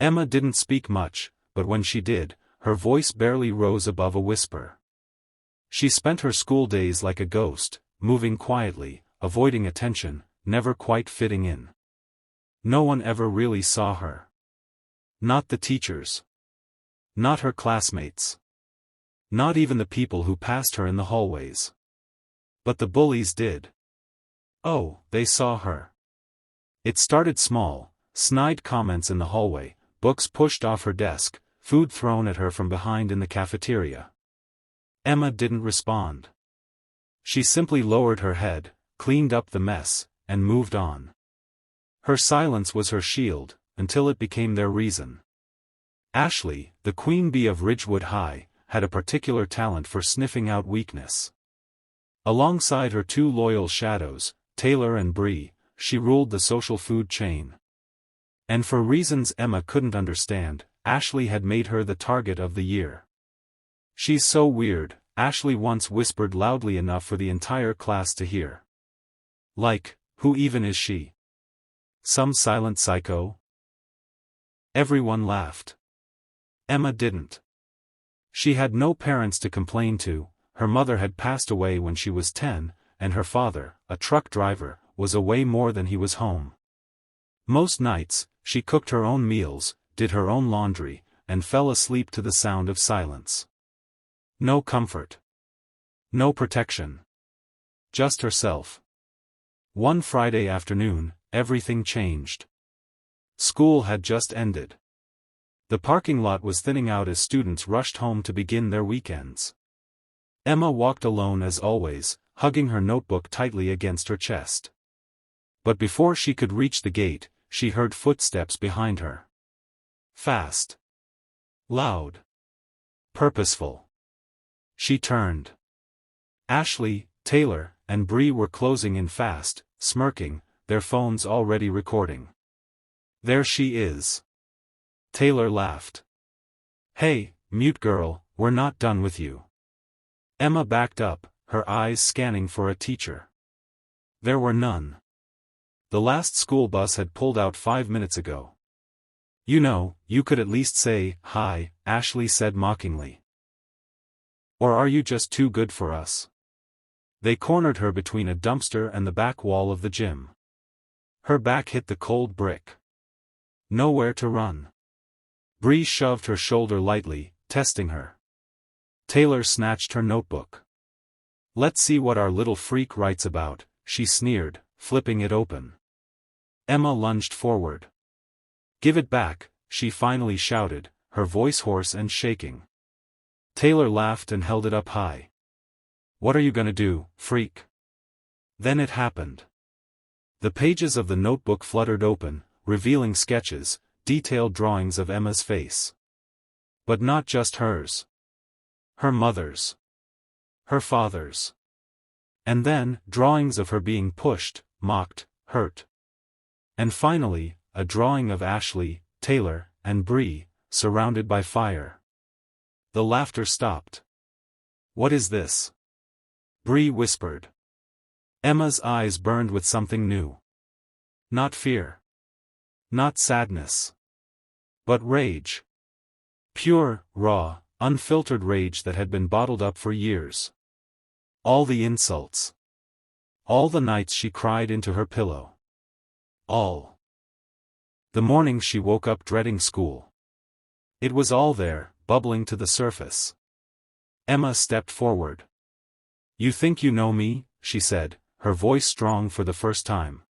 Emma didn't speak much, but when she did, her voice barely rose above a whisper. She spent her school days like a ghost, moving quietly, avoiding attention, never quite fitting in. No one ever really saw her. Not the teachers. Not her classmates. Not even the people who passed her in the hallways. But the bullies did. Oh, they saw her. It started small, snide comments in the hallway, books pushed off her desk, food thrown at her from behind in the cafeteria. Emma didn't respond. She simply lowered her head, cleaned up the mess, and moved on. Her silence was her shield, until it became their reason. Ashley, the queen bee of Ridgewood High, had a particular talent for sniffing out weakness. Alongside her two loyal shadows, Taylor and Bree, she ruled the social food chain. And for reasons Emma couldn't understand, Ashley had made her the target of the year. "She's so weird," Ashley once whispered loudly enough for the entire class to hear. Like, who even is she? Some silent psycho? Everyone laughed. Emma didn't. She had no parents to complain to, her mother had passed away when she was 10, and her father, a truck driver, was away more than he was home. Most nights, she cooked her own meals, did her own laundry, and fell asleep to the sound of silence. No comfort. No protection. Just herself. One Friday afternoon, everything changed. School had just ended. The parking lot was thinning out as students rushed home to begin their weekends. Emma walked alone as always, hugging her notebook tightly against her chest. But before she could reach the gate, she heard footsteps behind her. Fast. Loud. Purposeful. She turned. Ashley, Taylor, and Bree were closing in fast, smirking, their phones already recording. "There she is." Taylor laughed. "Hey, mute girl, we're not done with you." Emma backed up, her eyes scanning for a teacher. There were none. The last school bus had pulled out 5 minutes ago. "You know, you could at least say, 'Hi,'" Ashley said mockingly. "Or are you just too good for us?" They cornered her between a dumpster and the back wall of the gym. Her back hit the cold brick. Nowhere to run. Bree shoved her shoulder lightly, testing her. Taylor snatched her notebook. "Let's see what our little freak writes about," she sneered, flipping it open. Emma lunged forward. "Give it back," she finally shouted, her voice hoarse and shaking. Taylor laughed and held it up high. "What are you gonna do, freak?" Then it happened. The pages of the notebook fluttered open, revealing sketches, detailed drawings of Emma's face. But not just hers. Her mother's. Her father's. And then, drawings of her being pushed, mocked, hurt. And finally, a drawing of Ashley, Taylor, and Bree, surrounded by fire. The laughter stopped. "What is this?" Bree whispered. Emma's eyes burned with something new. Not fear. Not sadness. But rage. Pure, raw, unfiltered rage that had been bottled up for years. All the insults. All the nights she cried into her pillow. All. The morning she woke up dreading school. It was all there, bubbling to the surface. Emma stepped forward. "You think you know me?" she said, her voice strong for the first time.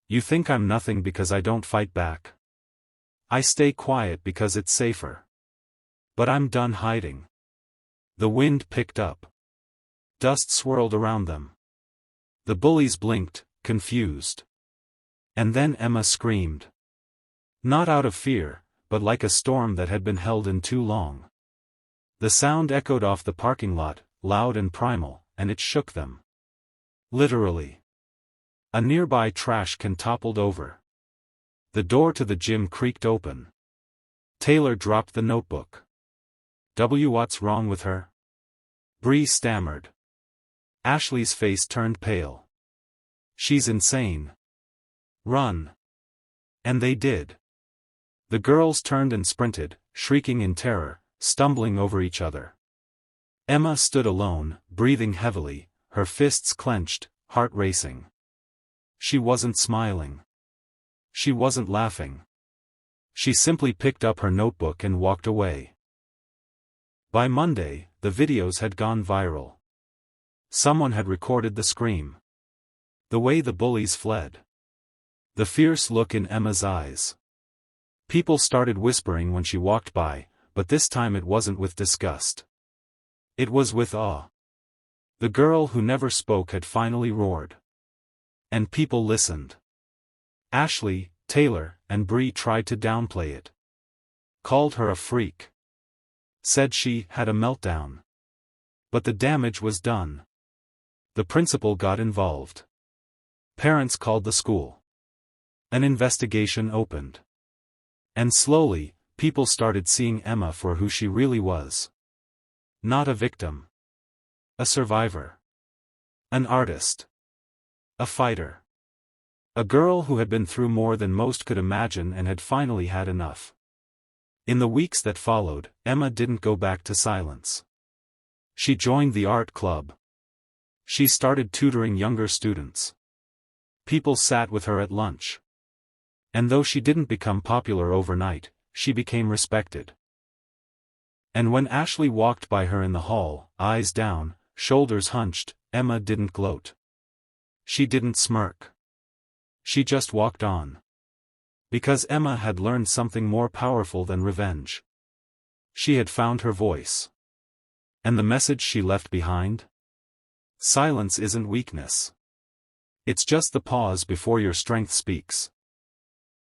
"You think I'm nothing because I don't fight back? I stay quiet because it's safer. But I'm done hiding." The wind picked up. Dust swirled around them. The bullies blinked, confused. And then Emma screamed. Not out of fear, but like a storm that had been held in too long. The sound echoed off the parking lot, loud and primal, and it shook them. Literally. A nearby trash can toppled over. The door to the gym creaked open. Taylor dropped the notebook. What's wrong with her?" Bree stammered. Ashley's face turned pale. "She's insane. Run." And they did. The girls turned and sprinted, shrieking in terror, stumbling over each other. Emma stood alone, breathing heavily, her fists clenched, heart racing. She wasn't smiling. She wasn't laughing. She simply picked up her notebook and walked away. By Monday, the videos had gone viral. Someone had recorded the scream. The way the bullies fled. The fierce look in Emma's eyes. People started whispering when she walked by, but this time it wasn't with disgust. It was with awe. The girl who never spoke had finally roared. And people listened. Ashley, Taylor, and Bree tried to downplay it. Called her a freak. Said she had a meltdown. But the damage was done. The principal got involved. Parents called the school. An investigation opened. And slowly, people started seeing Emma for who she really was. Not a victim. A survivor. An artist. A fighter. A girl who had been through more than most could imagine and had finally had enough. In the weeks that followed, Emma didn't go back to silence. She joined the art club. She started tutoring younger students. People sat with her at lunch. And though she didn't become popular overnight, she became respected. And when Ashley walked by her in the hall, eyes down, shoulders hunched, Emma didn't gloat. She didn't smirk. She just walked on. Because Emma had learned something more powerful than revenge. She had found her voice. And the message she left behind? Silence isn't weakness. It's just the pause before your strength speaks.